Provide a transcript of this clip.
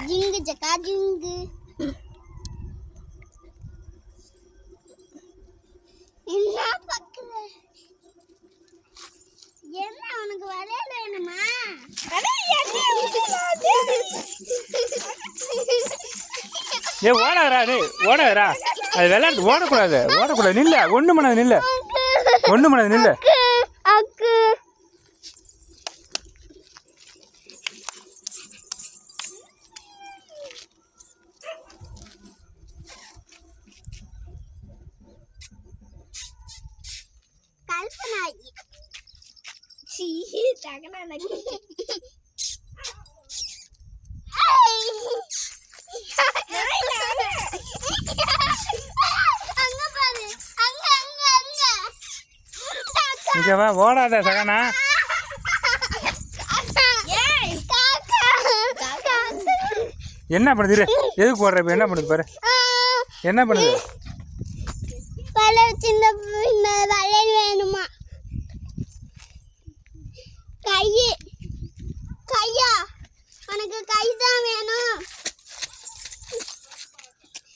ஜிங்கு ஜக்கா ஜிங்கு. என்ன பக்கத்துல என்ன உனக்கு வளையல் வேணுமா? ஏ ஓடாதரா, டேய் ஓடாதரா. அது விளையாட்டு ஓடக்கூடாது, ஓடக்கூடாது. நில்ல, ஒண்ணு பண்ணாது, நில்ல, ஒண்ணு பண்ணாது, நில்ல. அக்கு கல்பனா சீ தகனா நக்கி. அங்க பாரு, அங்க அங்க அங்க. இங்க வா, ஓடாத சகனா. ஏய் காக்கா காக்கா என்ன பண்ணுது இரு, எதுக்கு ஓடுற? இப்ப என்ன பண்ணுது பாரு, என்ன பண்ணுது? வளையல் சின்ன வளையல் வேணுமா?